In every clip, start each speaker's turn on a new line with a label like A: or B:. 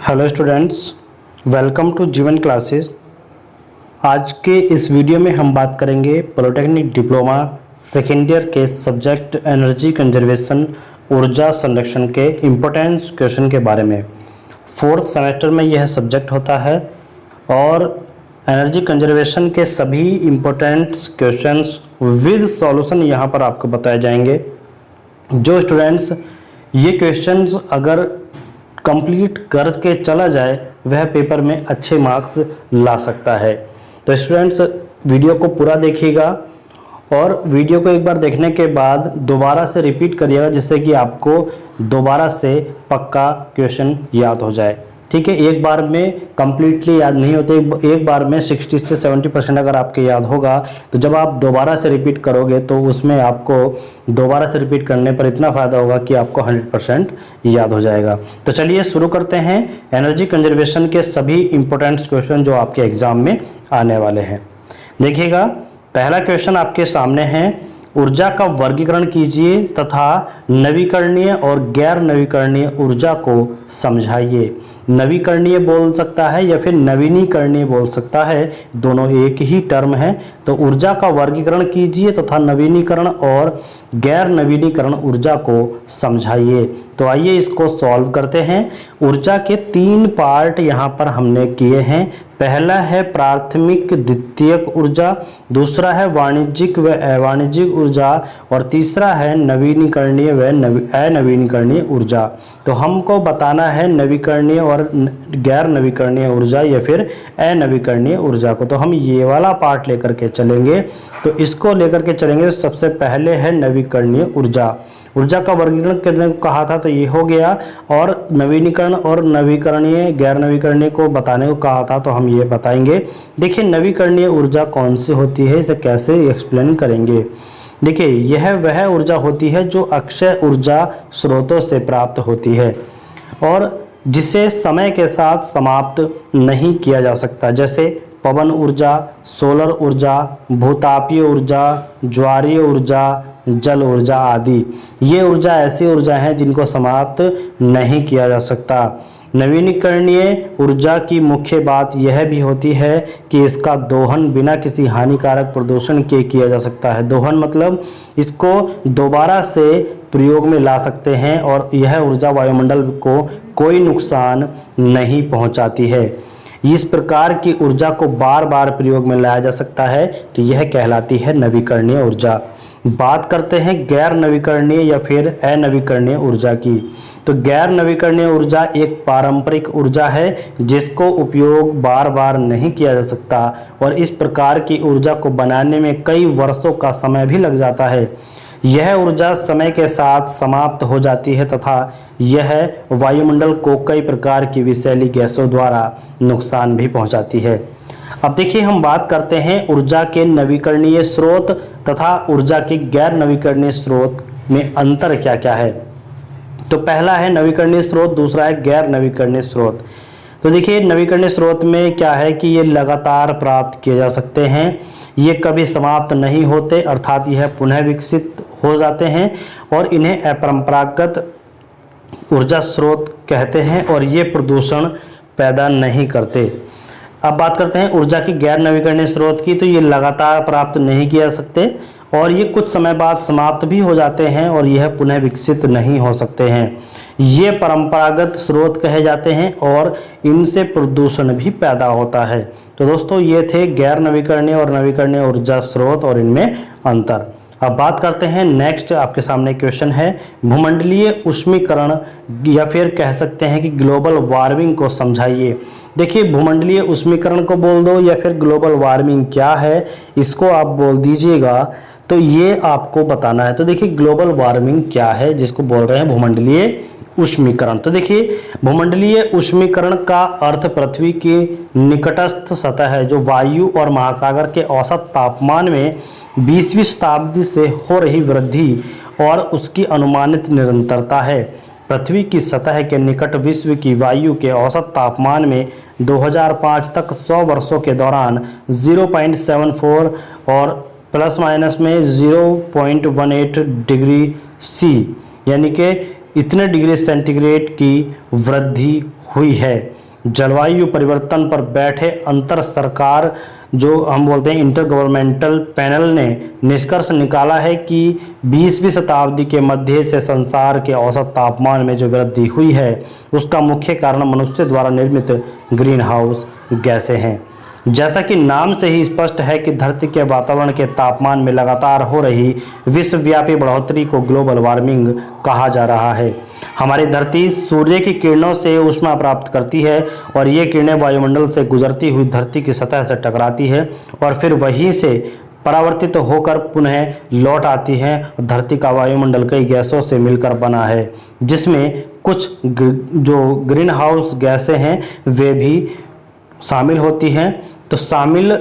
A: Hello students, welcome to जीवन classes. आज के इस वीडियो में हम बात करेंगे पॉलिटेक्निक डिप्लोमा सेकेंड ईयर के सब्जेक्ट एनर्जी कंजर्वेशन ऊर्जा संरक्षण के इम्पोर्टेंस क्वेश्चन के बारे में। फोर्थ सेमेस्टर में यह सब्जेक्ट होता है और एनर्जी कंजर्वेशन के सभी इम्पोर्टेंट क्वेश्चंस विद सॉल्यूशन यहाँ पर आपको बताए जाएंगे। जो स्टूडेंट्स ये क्वेश्चंस अगर कंप्लीट करके चला जाए वह पेपर में अच्छे मार्क्स ला सकता है। तो स्टूडेंट्स वीडियो को पूरा देखिएगा और वीडियो को एक बार देखने के बाद दोबारा से रिपीट करिएगा, जिससे कि आपको दोबारा से पक्का क्वेश्चन याद हो जाए। ठीक है, एक बार में कंप्लीटली याद नहीं होते, एक बार में 60 से 70% अगर आपके याद होगा तो जब आप दोबारा से रिपीट करोगे तो उसमें आपको दोबारा से रिपीट करने पर इतना फ़ायदा होगा कि आपको 100% याद हो जाएगा। तो चलिए शुरू करते हैं एनर्जी कंजर्वेशन के सभी इंपॉर्टेंट क्वेश्चन जो आपके एग्जाम में आने वाले हैं। देखिएगा, पहला क्वेश्चन आपके सामने है, ऊर्जा का वर्गीकरण कीजिए तथा नवीकरणीय और गैर नवीकरणीय ऊर्जा को समझाइए। नवीकरणीय बोल सकता है या फिर नवीनीकरणीय बोल सकता है, दोनों एक ही टर्म है। तो ऊर्जा का वर्गीकरण कीजिए तथा नवीनीकरण और गैर नवीनीकरण ऊर्जा को समझाइए। तो आइए इसको सॉल्व करते हैं। ऊर्जा के 3 पार्ट यहाँ पर हमने किए हैं। पहला है प्राथमिक द्वितीयक ऊर्जा, दूसरा है वाणिज्यिक व अवाणिज्यिक ऊर्जा और तीसरा है नवीनीकरणीय व अनवीनीकरणीय ऊर्जा। तो हमको बताना है नवीकरणीय और गैर नवीकरणीय ऊर्जा या फिर अनवीकरणीय ऊर्जा को। तो हम ये वाला पार्ट लेकर के चलेंगे। तो इसको लेकर के चलेंगे। सबसे पहले है नवीकरणीय ऊर्जा। ऊर्जा का वर्गीकरण करने को कहा था तो ये हो गया, और नवीनीकरण और नवीकरणीय गैर नवीकरणीय को बताने को कहा था तो हम ये बताएंगे। देखिए, नवीकरणीय ऊर्जा कौन सी होती है, इसे कैसे एक्सप्लेन करेंगे। देखिए, यह वह ऊर्जा होती है जो अक्षय ऊर्जा स्रोतों से प्राप्त होती है और जिसे समय के साथ समाप्त नहीं किया जा सकता, जैसे पवन ऊर्जा, सोलर ऊर्जा, भूतापीय ऊर्जा, ज्वारीय ऊर्जा, जल ऊर्जा आदि। ये ऊर्जा ऐसी ऊर्जा हैं जिनको समाप्त नहीं किया जा सकता। नवीनीकरणीय ऊर्जा की मुख्य बात यह भी होती है कि इसका दोहन बिना किसी हानिकारक प्रदूषण के किया जा सकता है। दोहन मतलब इसको दोबारा से प्रयोग में ला सकते हैं और यह ऊर्जा वायुमंडल को कोई नुकसान नहीं पहुंचाती है। इस प्रकार की ऊर्जा को बार बार प्रयोग में लाया जा सकता है, तो यह कहलाती है नवीकरणीय ऊर्जा। बात करते हैं गैर नवीकरणीय या फिर अनवीकरणीय ऊर्जा की। तो गैर नवीकरणीय ऊर्जा एक पारंपरिक ऊर्जा है जिसको उपयोग बार बार नहीं किया जा सकता और इस प्रकार की ऊर्जा को बनाने में कई वर्षों का समय भी लग जाता है। यह ऊर्जा समय के साथ समाप्त हो जाती है तथा यह वायुमंडल को कई प्रकार की विषैली गैसों द्वारा नुकसान भी पहुंचाती है। अब देखिए, हम बात करते हैं ऊर्जा के नवीकरणीय स्रोत तथा ऊर्जा के गैर नवीकरणीय स्रोत में अंतर क्या क्या है। तो पहला है नवीकरणीय स्रोत, दूसरा है गैर नवीकरणीय स्रोत। तो देखिए, नवीकरणीय स्रोत में क्या है कि ये लगातार प्राप्त किए जा सकते हैं, ये कभी समाप्त नहीं होते, अर्थात यह पुनः विकसित हो जाते हैं और इन्हें अपरंपरागत ऊर्जा स्रोत कहते हैं और ये प्रदूषण पैदा नहीं करते। अब बात करते हैं ऊर्जा की गैर नवीकरणीय स्रोत की। तो ये लगातार प्राप्त नहीं किए जा सकते और ये कुछ समय बाद समाप्त भी हो जाते हैं और यह पुनः विकसित नहीं हो सकते हैं। ये परंपरागत स्रोत कहे जाते हैं और इनसे प्रदूषण भी पैदा होता है। तो दोस्तों, ये थे गैर नवीकरणीय और नवीकरणीय ऊर्जा स्रोत और इनमें अंतर। अब बात करते हैं नेक्स्ट, आपके सामने क्वेश्चन है, भूमंडलीय ऊष्मीकरण या फिर कह सकते हैं कि ग्लोबल वार्मिंग को समझाइए। देखिए, भूमंडलीय ऊष्मीकरण को बोल दो या फिर ग्लोबल वार्मिंग क्या है, इसको आप बोल दीजिएगा तो ये आपको बताना है। तो देखिए, ग्लोबल वार्मिंग क्या है जिसको बोल रहे हैं भूमंडलीय ऊष्मीकरण। तो देखिए, भूमंडलीय ऊष्मीकरण का अर्थ पृथ्वी की निकटस्थ सतह है जो वायु और महासागर के औसत तापमान में 20वीं शताब्दी से हो रही वृद्धि और उसकी अनुमानित निरंतरता है। पृथ्वी की सतह के निकट विश्व की वायु के औसत तापमान में 2005 तक 100 वर्षों के दौरान 0.74 और प्लस माइनस में 0.18 डिग्री सी यानी कि इतने डिग्री सेंटीग्रेड की वृद्धि हुई है। जलवायु परिवर्तन पर बैठे अंतर सरकार जो हम बोलते हैं इंटर गवर्नमेंटल पैनल ने निष्कर्ष निकाला है कि 20वीं शताब्दी के मध्य से संसार के औसत तापमान में जो वृद्धि हुई है उसका मुख्य कारण मनुष्य द्वारा निर्मित ग्रीन हाउस गैसें हैं। जैसा कि नाम से ही स्पष्ट है कि धरती के वातावरण के तापमान में लगातार हो रही विश्वव्यापी बढ़ोतरी को ग्लोबल वार्मिंग कहा जा रहा है। हमारी धरती सूर्य की किरणों से ऊष्मा प्राप्त करती है और ये किरणें वायुमंडल से गुजरती हुई धरती की सतह से टकराती है और फिर वहीं से परावर्तित होकर पुनः लौट आती हैं। धरती का वायुमंडल कई गैसों से मिलकर बना है, जिसमें कुछ जो ग्रीन हाउस गैसें हैं वे भी शामिल होती हैं। तो शामिल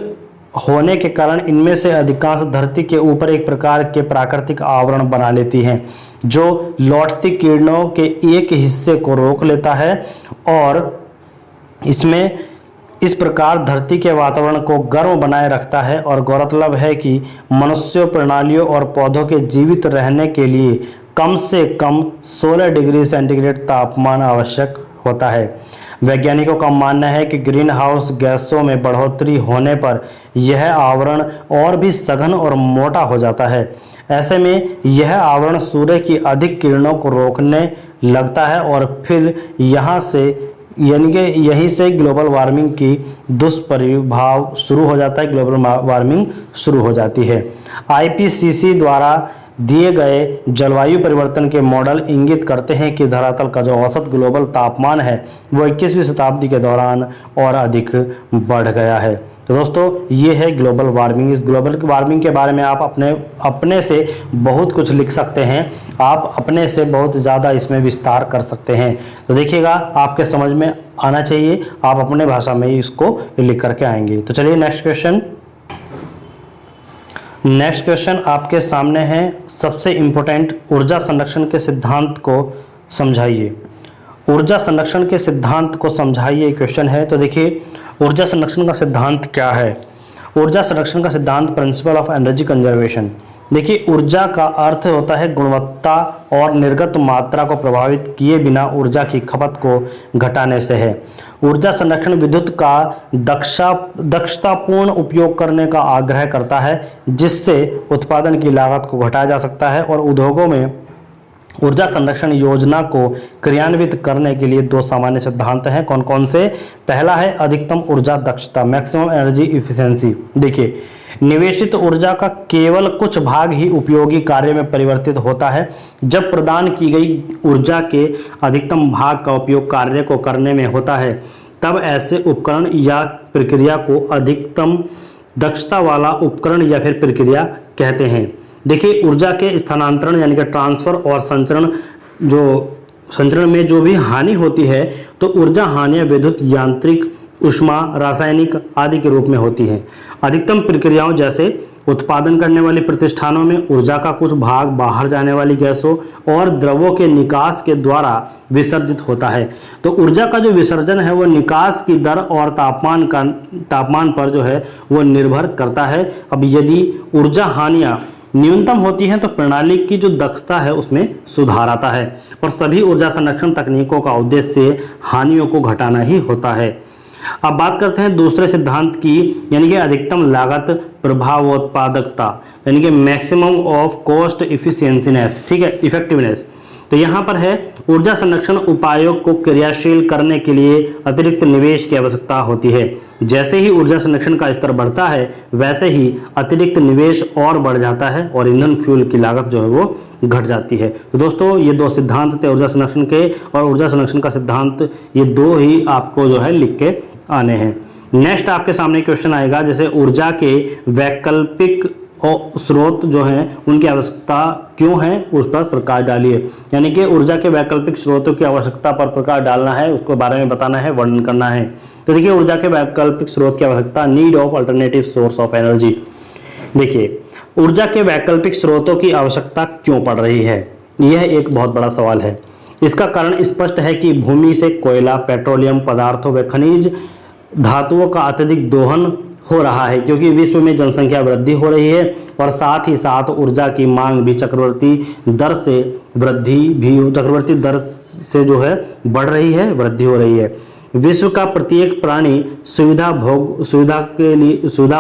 A: होने के कारण इनमें से अधिकांश धरती के ऊपर एक प्रकार के प्राकृतिक आवरण बना लेती हैं जो लौटती किरणों के एक हिस्से को रोक लेता है और इसमें इस प्रकार धरती के वातावरण को गर्म बनाए रखता है। और गौरतलब है कि मनुष्यों, प्राणियों और पौधों के जीवित रहने के लिए कम से कम 16 डिग्री सेंटीग्रेड तापमान आवश्यक होता है। वैज्ञानिकों का मानना है कि ग्रीन हाउस गैसों में बढ़ोतरी होने पर यह आवरण और भी सघन और मोटा हो जाता है। ऐसे में यह आवरण सूर्य की अधिक किरणों को रोकने लगता है और फिर यहाँ से यानी कि यहीं से ग्लोबल वार्मिंग की दुष्प्रभाव शुरू हो जाता है, ग्लोबल वार्मिंग शुरू हो जाती है। IPCC द्वारा दिए गए जलवायु परिवर्तन के मॉडल इंगित करते हैं कि धरातल का जो औसत ग्लोबल तापमान है वो 21वीं शताब्दी के दौरान और अधिक बढ़ गया है। तो दोस्तों ये है ग्लोबल वार्मिंग। इस ग्लोबल वार्मिंग के बारे में आप अपने से बहुत कुछ लिख सकते हैं, आप अपने से बहुत ज़्यादा इसमें विस्तार कर सकते हैं। तो देखिएगा आपके समझ में आना चाहिए, आप अपने भाषा में इसको लिख करके आएंगे। तो चलिए नेक्स्ट क्वेश्चन आपके सामने है। सबसे इम्पोर्टेंट, ऊर्जा संरक्षण के सिद्धांत को समझाइए। ऊर्जा संरक्षण के सिद्धांत को समझाइए क्वेश्चन है। तो देखिए ऊर्जा संरक्षण का सिद्धांत क्या है। ऊर्जा संरक्षण का सिद्धांत, प्रिंसिपल ऑफ एनर्जी कंजर्वेशन। देखिए ऊर्जा का अर्थ होता है गुणवत्ता और निर्गत मात्रा को प्रभावित किए बिना ऊर्जा की खपत को घटाने से है। ऊर्जा संरक्षण विद्युत का दक्षतापूर्ण उपयोग करने का आग्रह करता है जिससे उत्पादन की लागत को घटाया जा सकता है। और उद्योगों में ऊर्जा संरक्षण योजना को क्रियान्वित करने के लिए दो सामान्य सिद्धांत हैं। कौन कौन से? पहला है अधिकतम ऊर्जा दक्षता, मैक्सिमम एनर्जी इफिशिएंसी। देखिए निवेशित ऊर्जा का केवल कुछ भाग ही उपयोगी कार्य में परिवर्तित होता है। जब प्रदान की गई ऊर्जा के अधिकतम भाग का उपयोग कार्य को करने में होता है तब ऐसे उपकरण या प्रक्रिया को अधिकतम दक्षता वाला उपकरण या फिर प्रक्रिया कहते हैं। देखिए ऊर्जा के स्थानांतरण यानी कि ट्रांसफर और संचरण में जो भी हानि होती है तो ऊर्जा हानियां विद्युत, यांत्रिक, ऊष्मा, रासायनिक आदि के रूप में होती है। अधिकतम प्रक्रियाओं जैसे उत्पादन करने वाले प्रतिष्ठानों में ऊर्जा का कुछ भाग बाहर जाने वाली गैसों और द्रवों के निकास के द्वारा विसर्जित होता है। तो ऊर्जा का जो विसर्जन है वो निकास की दर और तापमान पर जो है वो निर्भर करता है। अब यदि ऊर्जा हानियां न्यूनतम होती हैं तो प्रणाली की जो दक्षता है उसमें सुधार आता है। और सभी ऊर्जा संरक्षण तकनीकों का उद्देश्य हानियों को घटाना ही होता है। अब बात करते हैं दूसरे सिद्धांत की, यानी कि अधिकतम लागत प्रभावोत्पादकता, यानी कि मैक्सिमम ऑफ कॉस्ट इफिशियंसीनेस, ठीक है, इफेक्टिवनेस। तो यहाँ पर है ऊर्जा संरक्षण उपायों को क्रियाशील करने के लिए अतिरिक्त निवेश की आवश्यकता होती है। जैसे ही ऊर्जा संरक्षण का स्तर बढ़ता है वैसे ही अतिरिक्त निवेश और बढ़ जाता है और ईंधन फ्यूल की लागत जो है वो घट जाती है। तो दोस्तों ये दो सिद्धांत थे ऊर्जा संरक्षण के, और ऊर्जा संरक्षण का सिद्धांत ये दो ही आपको जो है लिख के आने हैं। नेक्स्ट आपके सामने क्वेश्चन आएगा, जैसे ऊर्जा के वैकल्पिक स्रोत जो हैं उनकी आवश्यकता क्यों है, उस पर प्रकाश डालिए। यानी कि ऊर्जा के वैकल्पिक स्रोतों की आवश्यकता पर प्रकाश डालना है, उसके बारे में बताना है, वर्णन करना है। तो देखिए ऊर्जा के वैकल्पिक स्रोत की आवश्यकता, need of alternative source of energy. देखिए ऊर्जा के वैकल्पिक स्रोतों की आवश्यकता क्यों पड़ रही है, यह एक बहुत बड़ा सवाल है। इसका कारण स्पष्ट है कि भूमि से कोयला, पेट्रोलियम पदार्थों व खनिज धातुओं का अत्यधिक दोहन हो रहा है, क्योंकि विश्व में जनसंख्या वृद्धि हो रही है और साथ ही साथ ऊर्जा की मांग भी चक्रवर्ती दर से जो है बढ़ रही है, वृद्धि हो रही है। विश्व का प्रत्येक प्राणी सुविधा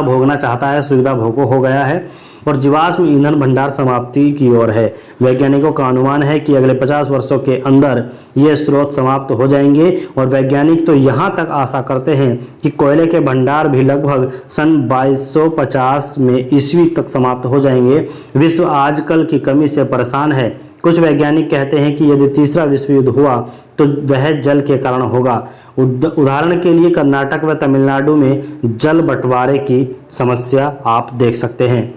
A: भोगना चाहता है, सुविधा भोगो हो गया है और जीवाश्म ईंधन भंडार समाप्ति की ओर है। वैज्ञानिकों का अनुमान है कि अगले 50 वर्षों के अंदर ये स्रोत समाप्त हो जाएंगे और वैज्ञानिक तो यहाँ तक आशा करते हैं कि कोयले के भंडार भी लगभग सन 2250 में ईस्वी तक समाप्त हो जाएंगे। विश्व आजकल की कमी से परेशान है। कुछ वैज्ञानिक कहते हैं कि यदि तीसरा विश्व युद्ध हुआ तो वह जल के कारण होगा। उदाहरण के लिए कर्नाटक व तमिलनाडु में जल बंटवारे की समस्या आप देख सकते हैं।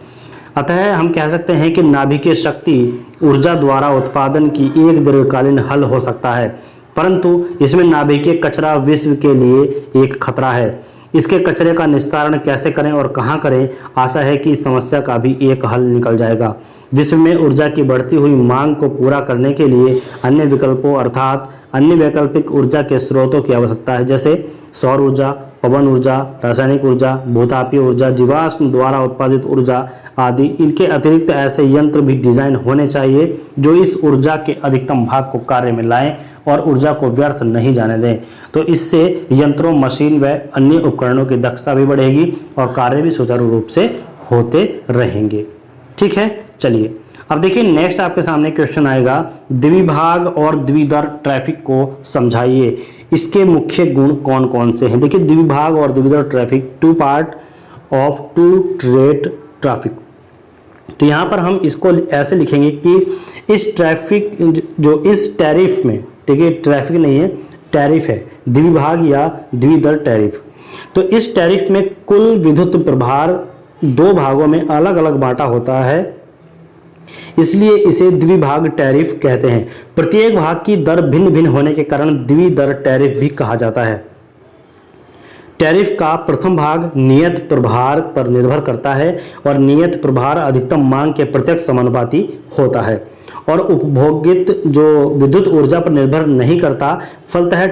A: अतः हम कह सकते हैं कि नाभिकीय शक्ति ऊर्जा द्वारा उत्पादन की एक दीर्घकालीन हल हो सकता है, परंतु इसमें नाभिकीय कचरा विश्व के लिए एक खतरा है। इसके कचरे का निस्तारण कैसे करें और कहां करें, आशा है कि इस समस्या का भी एक हल निकल जाएगा। विश्व में ऊर्जा की बढ़ती हुई मांग को पूरा करने के लिए अन्य विकल्पों अर्थात अन्य वैकल्पिक ऊर्जा के स्रोतों की आवश्यकता है, जैसे सौर ऊर्जा, पवन ऊर्जा, रासायनिक ऊर्जा, भूतापीय ऊर्जा, जीवाश्म द्वारा उत्पादित ऊर्जा आदि। इनके अतिरिक्त ऐसे यंत्र भी डिजाइन होने चाहिए जो इस ऊर्जा के अधिकतम भाग को कार्य में लाएं और ऊर्जा को व्यर्थ नहीं जाने दें। तो इससे यंत्रों, मशीन व अन्य उपकरणों की दक्षता भी बढ़ेगी और कार्य भी सुचारू रूप से होते रहेंगे। ठीक है, चलिए अब देखिए नेक्स्ट आपके सामने क्वेश्चन आएगा, द्विभाग और द्विदर ट्रैफिक को समझाइए। इसके मुख्य गुण कौन कौन से हैं? देखिए द्विभाग और द्विदर traffic, two part of two rate traffic. तो यहाँ पर हम इसको ऐसे लिखेंगे कि इस ट्रैफिक जो इस टैरिफ में, ठीक है, ट्रैफिक नहीं है, टैरिफ है, द्विभाग या द्विदर टैरिफ। तो इस टैरिफ में कुल विद्युत प्रभार दो भागों में अलग अलग बांटा होता है, इसलिए इसे द्विभाग टैरिफ कहते हैं। प्रत्येक भाग की दर भिन्न भिन्न होने के कारण द्विदर टैरिफ भी कहा जाता है। टैरिफ का प्रथम भाग नियत प्रभार पर निर्भर करता है और नियत प्रभार अधिकतम मांग के प्रत्यक्ष समानुपाती होता है और उपभोगित जो विद्युत ऊर्जा पर निर्भर नहीं करता। फलतः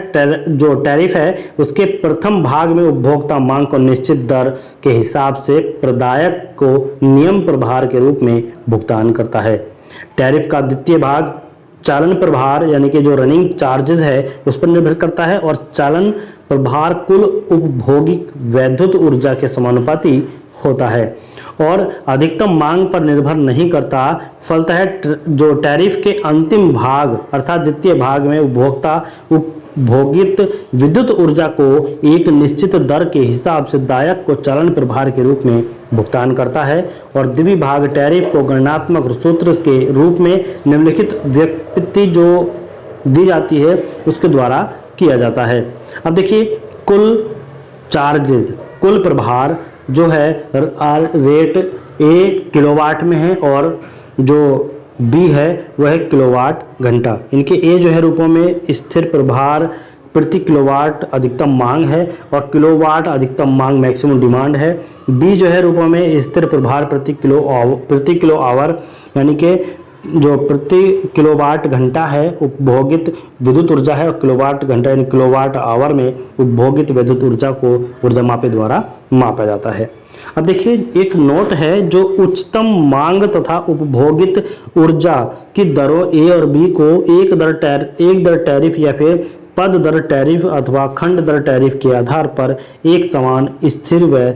A: जो टैरिफ है उसके प्रथम भाग में उपभोक्ता मांग को निश्चित दर के हिसाब से प्रदायक को नियम प्रभार के रूप में भुगतान करता है। टैरिफ का द्वितीय भाग चालन प्रभार यानी कि जो रनिंग चार्जेस है उस पर निर्भर करता है और चालन प्रभार कुल उपभोगित वैद्युत ऊर्जा के समानुपाती होता है और अधिकतम मांग पर निर्भर नहीं करता। फलतः जो टैरिफ के अंतिम भाग अर्थात द्वितीय भाग में उपभोक्ता उपभोगित विद्युत ऊर्जा को एक निश्चित दर के हिसाब से दायक को चालन प्रभार के रूप में भुगतान करता है और द्विभाग टैरिफ को गणनात्मक सूत्र के रूप में निम्नलिखित व्युत्पत्ति जो दी जाती है उसके द्वारा किया जाता है। अब देखिए कुल चार्जेस, कुल प्रभार जो है रेट ए किलोवाट में है और जो बी है वह है किलोवाट घंटा। इनके ए जो है रूपों में स्थिर प्रभार प्रति किलोवाट अधिकतम मांग है और किलोवाट अधिकतम मांग मैक्सिमम डिमांड है। बी जो है रूपों में स्थिर प्रभार प्रति किलो आवर यानी कि जो प्रति किलोवाट घंटा है उपभोगित विद्युत ऊर्जा है और किलोवाट घंटा यानी किलोवाट आवर में उपभोगित विद्युत ऊर्जा को ऊर्जा मापी द्वारा मापा जाता है। अब देखिए एक नोट है जो उच्चतम मांग तथा उपभोगित ऊर्जा की दरों ए और बी को एक दर टैरिफ या फिर पद दर टैरिफ अथवा खंड दर टैरिफ के आधार पर एक समान स्थिर व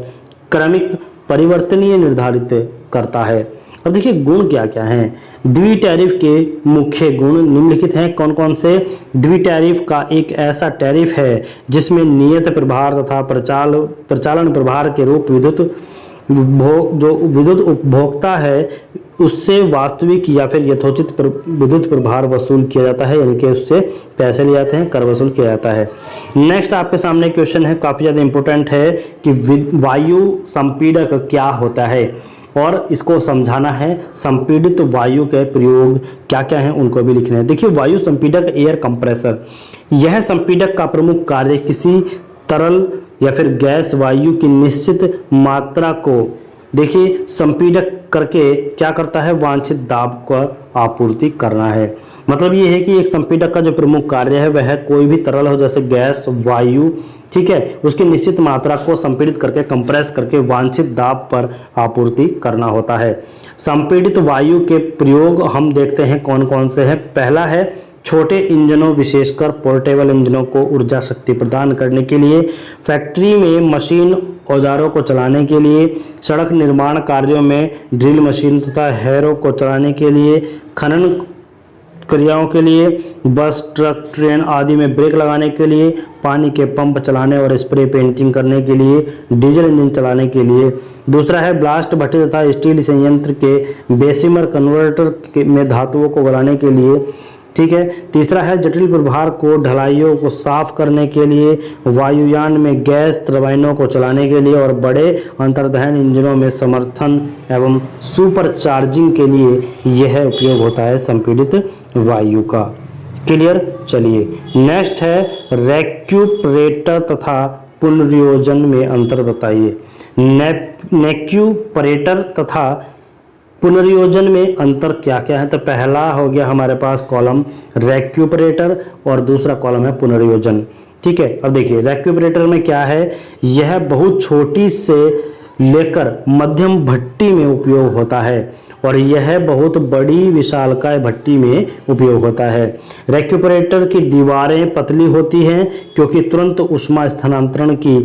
A: क्रमिक परिवर्तनीय निर्धारित करता है। अब देखिए गुण क्या क्या हैं। द्वि टैरिफ के मुख्य गुण निम्नलिखित हैं। कौन कौन से? द्वि टैरिफ का एक ऐसा टैरिफ है जिसमें नियत प्रभार तथा प्रचालन प्रभार के रूप जो विद्युत उपभोक्ता है उससे वास्तविक या फिर यथोचित विद्युत प्रभार वसूल किया जाता है, यानी कि उससे पैसे लिए जाते हैं, कर वसूल किया जाता है। नेक्स्ट आपके सामने क्वेश्चन है, काफ़ी ज़्यादा इंपॉर्टेंट है कि वायु संपीड़क क्या होता है और इसको समझाना है। संपीड़ित वायु के प्रयोग क्या क्या हैं उनको भी लिखना है। देखिए वायु संपीड़क एयर कंप्रेसर, यह संपीड़क का प्रमुख कार्य किसी तरल या फिर गैस वायु की निश्चित मात्रा को, देखिए संपीड़क करके क्या करता है, वांछित दाब का आपूर्ति करना है। मतलब ये है कि एक संपीड़क का जो प्रमुख कार्य है वह है कोई भी तरल हो जैसे गैस, वायु, ठीक है, उसकी निश्चित मात्रा को संपीड़ित करके कंप्रेस करके वांछित दाब पर आपूर्ति करना होता है। संपीड़ित वायु के प्रयोग हम देखते हैं कौन कौन से हैं। पहला है छोटे इंजनों विशेषकर पोर्टेबल इंजनों को ऊर्जा शक्ति प्रदान करने के लिए, फैक्ट्री में मशीन औजारों को चलाने के लिए, सड़क निर्माण कार्यों में ड्रिल मशीन तथा हैरो को चलाने के लिए, खनन क्रियाओं के लिए, बस, ट्रक, ट्रेन आदि में ब्रेक लगाने के लिए, पानी के पंप चलाने और स्प्रे पेंटिंग करने के लिए, डीजल इंजन चलाने के लिए। दूसरा है ब्लास्ट भट्टी तथा स्टील संयंत्र के बेसिमर कन्वर्टर में धातुओं को गलाने के लिए, ठीक है। तीसरा है जटिल प्रभार को ढलाइयों को साफ करने के लिए, वायुयान में गैस टरबाइनों को चलाने के लिए और बड़े अंतर्दहन इंजनों में समर्थन एवं सुपर चार्जिंग के लिए यह उपयोग होता है संपीड़ित वायु का। क्लियर। चलिए नेक्स्ट है रेक्यूपरेटर तथा पुनर्योजन में अंतर बताइए। रेक्यूपरेटर तथा पुनर्योजन में अंतर क्या क्या है। तो पहला हो गया हमारे पास कॉलम रेक्यूपरेटर और दूसरा कॉलम है पुनर्योजन, ठीक है। अब देखिए रेक्यूपरेटर में क्या है, यह बहुत छोटी से लेकर मध्यम भट्टी में उपयोग होता है और यह बहुत बड़ी विशालकाय भट्टी में उपयोग होता है। रेक्यूपरेटर की दीवारें पतली होती हैं क्योंकि तुरंत ऊष्मा स्थानांतरण की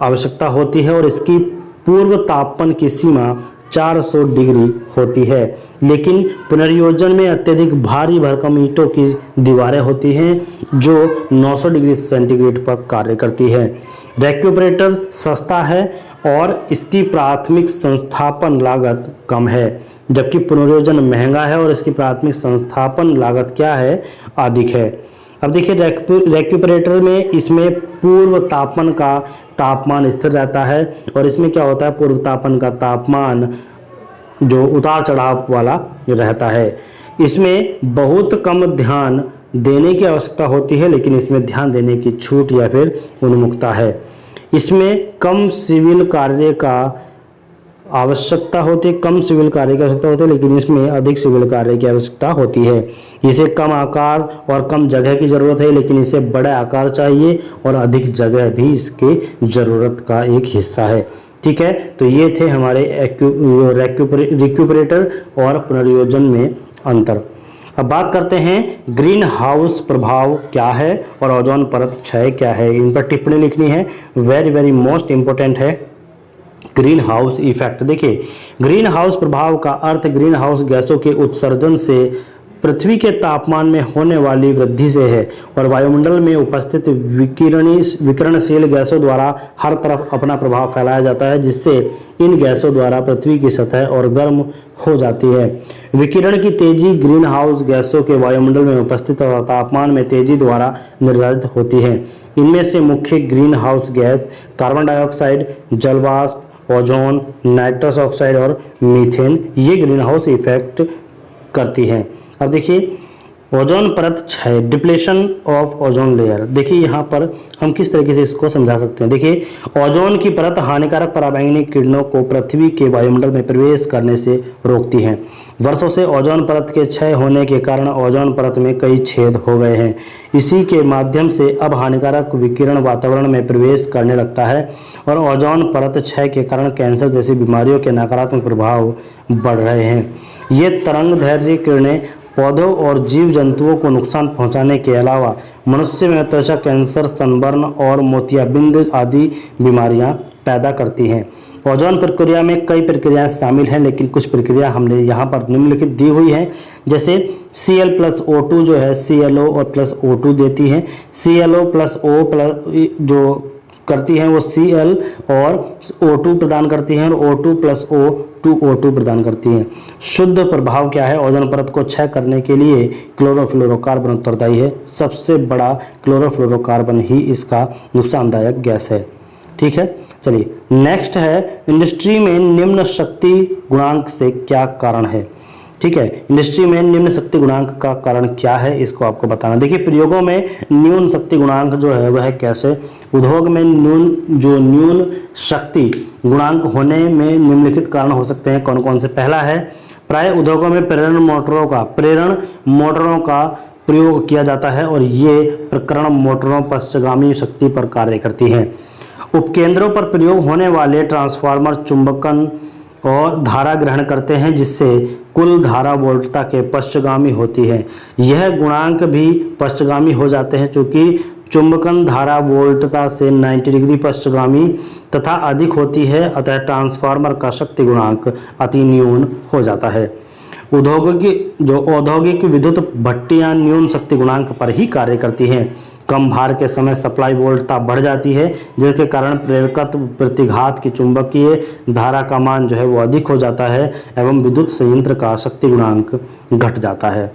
A: आवश्यकता होती है और इसकी पूर्व तापमान की सीमा 400 डिग्री होती है। लेकिन पुनर्योजन में अत्यधिक भारी भरकम ईंटों की दीवारें होती हैं जो 900 डिग्री सेंटीग्रेड पर कार्य करती है। रेक्यूपरेटर सस्ता है और इसकी प्राथमिक संस्थापन लागत कम है, जबकि पुनर्योजन महंगा है और इसकी प्राथमिक संस्थापन लागत क्या है, अधिक है। अब देखिए रेक्यूपरेटर में इसमें पूर्व तापमान का तापमान स्थिर रहता है और इसमें क्या होता है, पूर्व तापमान का तापमान जो उतार चढ़ाव वाला रहता है। इसमें बहुत कम ध्यान देने की आवश्यकता होती है लेकिन इसमें ध्यान देने की छूट या फिर उन्मुक्तता है। इसमें कम सिविल कार्य का आवश्यकता होती है, कम सिविल कार्य की आवश्यकता होती है लेकिन इसमें अधिक सिविल कार्य की आवश्यकता होती है। इसे कम आकार और कम जगह की ज़रूरत है लेकिन इसे बड़ा आकार चाहिए और अधिक जगह भी इसके ज़रूरत का एक हिस्सा है, ठीक है। तो ये थे हमारे रेक्यूपरेटर और पुनर्योजन में अंतर। अब बात करते हैं ग्रीन हाउस प्रभाव क्या है और ओजोन परत क्षय क्या है। इन पर टिप्पणी लिखनी है, वेरी वेरी मोस्ट इंपॉर्टेंट है। ग्रीन हाउस इफेक्ट, देखिए ग्रीन हाउस प्रभाव का अर्थ ग्रीन हाउस गैसों के उत्सर्जन से पृथ्वी के तापमान में होने वाली वृद्धि से है और वायुमंडल में उपस्थित विकिरणशील गैसों द्वारा हर तरफ अपना प्रभाव फैलाया जाता है जिससे इन गैसों द्वारा पृथ्वी की सतह और गर्म हो जाती है। विकिरण की तेजी ग्रीन हाउस गैसों के वायुमंडल में उपस्थित और तापमान में तेजी द्वारा निर्धारित होती है। इनमें से मुख्य green house gas carbon dioxide, जलवाष्प, ओजोन, नाइट्रस ऑक्साइड और मीथेन, ये ग्रीन हाउस इफेक्ट करती हैं। अब देखिए ओजोन परत क्षय, डिप्लेशन ऑफ ओजोन लेयर। देखिए यहाँ पर हम किस तरीके से इसको समझा सकते हैं। देखिए ओजोन की परत हानिकारक पराबैंगनी किरणों को पृथ्वी के वायुमंडल में प्रवेश करने से रोकती हैं। वर्षों से ओजोन परत के क्षय होने के कारण ओजोन परत में कई छेद हो गए हैं। इसी के माध्यम से अब हानिकारक विकिरण वातावरण में प्रवेश करने लगता है और ओजोन परत क्षय के कारण कैंसर जैसी बीमारियों के नकारात्मक प्रभाव बढ़ रहे हैं। ये तरंगदैर्घ्य किरणें पौधों और जीव जंतुओं को नुकसान पहुंचाने के अलावा मनुष्य में त्वचा कैंसर, सनबर्न और मोतियाबिंद आदि बीमारियां पैदा करती हैं। ओजोन प्रक्रिया में कई प्रक्रियाएं शामिल हैं लेकिन कुछ प्रक्रिया हमने यहाँ पर निम्नलिखित दी हुई हैं। जैसे Cl+O2 जो है ClO और +O2 देती हैं। ClO+O+ जो करती हैं वो Cl और O2 प्रदान करती हैं और O2+O2 प्रदान करती हैं। शुद्ध प्रभाव क्या है, ओजोन परत को क्षय करने के लिए क्लोरोफ्लोरोकार्बन उत्तरदायी है। सबसे बड़ा क्लोरोफ्लोरोकार्बन ही इसका नुकसानदायक गैस है, ठीक है। चलिए नेक्स्ट है इंडस्ट्री में निम्न शक्ति गुणांक से क्या कारण है, ठीक है। इंडस्ट्री में निम्न शक्ति गुणांक का कारण क्या है, इसको आपको बताना। देखिए प्रयोगों में न्यून शक्ति गुणांक जो है वह कैसे, उद्योग में न्यून शक्ति गुणांक होने में निम्नलिखित कारण हो सकते हैं, कौन कौन से। पहला है, प्राय उद्योगों में प्रेरण मोटरों का प्रयोग किया जाता है और ये प्रकरण मोटरों पश्चगामी शक्ति पर कार्य करती हैं। उपकेंद्रों पर प्रयोग होने वाले ट्रांसफार्मर चुंबकन और धारा ग्रहण करते हैं, जिससे कुल धारा वोल्टता के पश्चगामी होती है। यह गुणांक भी पश्चगामी हो जाते हैं, चूंकि चुंबकन धारा वोल्टता से 90 डिग्री पश्चगामी तथा अधिक होती है, अतः ट्रांसफार्मर का शक्ति गुणांक अति न्यून हो जाता है। औद्योगिक विद्युत भट्टियां न्यून शक्ति गुणांक पर ही कार्य करती हैं। कम भार के समय सप्लाई वोल्टता बढ़ जाती है, जिसके कारण प्रेरकत्व प्रतिघात की चुंबकीय धारा का मान जो है वो अधिक हो जाता है एवं विद्युत संयंत्र का शक्ति गुणांक घट जाता है।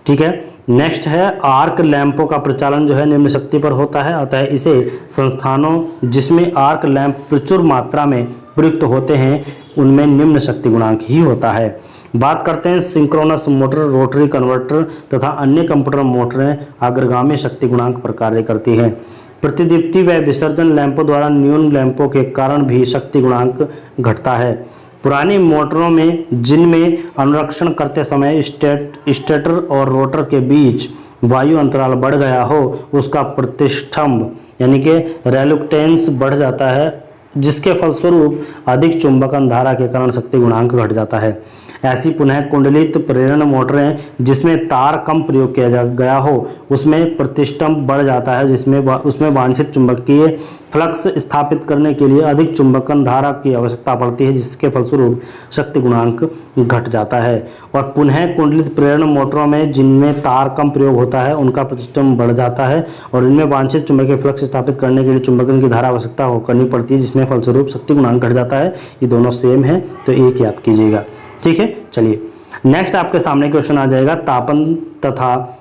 A: ठीक है। नेक्स्ट है, आर्क लैंपों का प्रचालन जो है निम्न शक्ति पर होता है, अतः इसे संस्थानों जिसमें आर्क लैंप प्रचुर मात्रा में प्रयुक्त होते हैं उनमें निम्न शक्ति गुणांक ही होता है। बात करते हैं सिंक्रोनस मोटर, रोटरी कन्वर्टर तथा अन्य कंप्यूटर मोटरें अग्रगामी शक्ति गुणांक पर कार्य करती हैं। प्रतिदीप्ति व विसर्जन लैंपों द्वारा न्यून लैंपों के कारण भी शक्ति गुणांक घटता है। पुरानी मोटरों में जिनमें अनुरक्षण करते समय स्टेटर और रोटर के बीच वायु अंतराल बढ़ गया हो, उसका प्रतिष्ठंभ यानी कि रेलुक्टेंस बढ़ जाता है, जिसके फलस्वरूप अधिक चुंबकन धारा के कारण शक्ति गुणांक घट जाता है। ऐसी पुनः कुंडलित प्रेरण मोटरें जिसमें तार कम प्रयोग किया गया हो, उसमें प्रतिष्ठंभ बढ़ जाता है, उसमें वांछित चुंबकीय फ्लक्स स्थापित करने के लिए अधिक चुंबकन धारा की आवश्यकता पड़ती है, जिसके फलस्वरूप शक्ति गुणांक घट जाता है। और पुनः कुंडलित प्रेरण मोटरों में जिनमें तार कम प्रयोग होता है, उनका प्रतिष्ठंभ बढ़ जाता है और इनमें वांछित चुंबकीय फ्लक्स स्थापित करने के लिए चुंबकन की धारा आवश्यकता करनी पड़ती है, जिसमें फलस्वरूप शक्ति गुणांक घट जाता है। ये दोनों सेम है, तो एक याद कीजिएगा। ठीक है। चलिए नेक्स्ट आपके सामने क्वेश्चन आ जाएगा, तापन तथा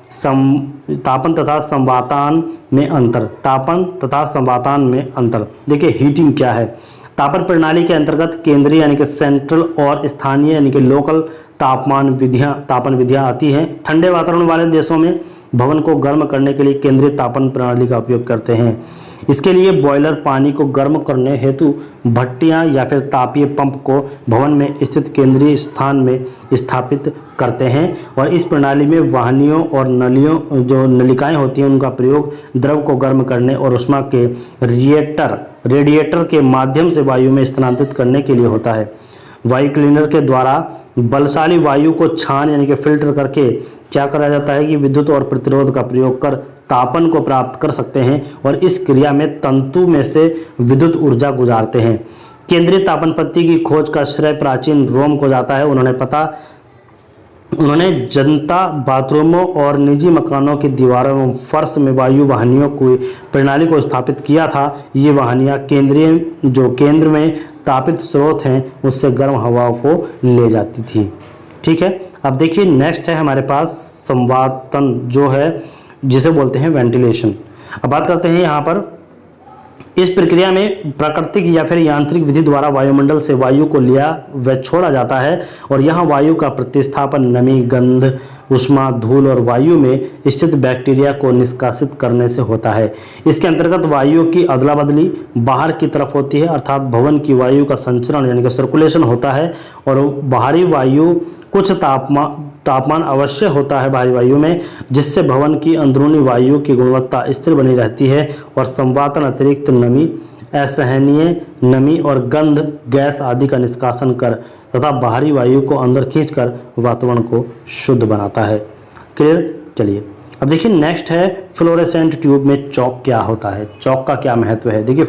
A: संवातान में अंतर। तापन तथा संवातान में अंतर। देखिए हीटिंग क्या है। तापन प्रणाली के अंतर्गत केंद्रीय यानी कि सेंट्रल और स्थानीय यानी कि लोकल तापन विधियां आती हैं। ठंडे वातावरण वाले देशों में भवन को गर्म करने के लिए केंद्रीय तापन प्रणाली का उपयोग करते हैं। इसके लिए बॉयलर पानी को गर्म करने हेतु भट्टियां या फिर तापीय पंप को भवन में स्थित केंद्रीय स्थान में स्थापित करते हैं और इस प्रणाली में वाहिनियों और नलियों जो नलिकाएं होती हैं उनका प्रयोग द्रव को गर्म करने और उष्मा के रेडिएटर के माध्यम से वायु में स्थानांतरित करने के लिए होता है। वायु क्लीनर के द्वारा बलशाली वायु को छान यानी कि फिल्टर करके क्या करा जाता है कि विद्युत और प्रतिरोध का प्रयोग कर तापन को प्राप्त कर सकते हैं और इस क्रिया में तंतु में से विद्युत ऊर्जा गुजारते हैं। केंद्रीय तापन पत्ती की खोज का श्रेय प्राचीन रोम को जाता है। उन्होंने जनता बाथरूमों और निजी मकानों की दीवारों एवं फर्श में वायु वाहिनियों की प्रणाली को स्थापित किया था। ये वाहिनियाँ केंद्र में तापित स्रोत हैं उससे गर्म हवाओं को ले जाती थी। ठीक है। अब देखिए नेक्स्ट है हमारे पास संवातन, जो है जिसे बोलते हैं वेंटिलेशन। अब बात करते हैं यहाँ पर, इस प्रक्रिया में प्राकृतिक या फिर यांत्रिक विधि द्वारा वायुमंडल से वायु को लिया व छोड़ा जाता है और यहाँ वायु का प्रतिस्थापन नमी, गंध, उष्मा, धूल और वायु में स्थित बैक्टीरिया को निष्कासित करने से होता है। इसके अंतर्गत वायु की अदला बदली बाहर की तरफ होती है, अर्थात भवन की वायु का संचरण यानी कि सर्कुलेशन होता है और बाहरी वायु कुछ तापमान अवश्य होता है बाहरी वायु में, जिससे भवन की अंदरूनी वायु की गुणवत्ता स्थिर बनी रहती है और संवातन अतिरिक्त नमी, असहनीय नमी और गंध गैस आदि का निष्कासन कर तथा बाहरी वायु को अंदर खींचकर वातावरण को शुद्ध बनाता है। क्लियर। चलिए अब देखिए नेक्स्ट है, फ्लोरेसेंट ट्यूब में चॉक क्या होता है, चॉक का क्या महत्व है। देखिए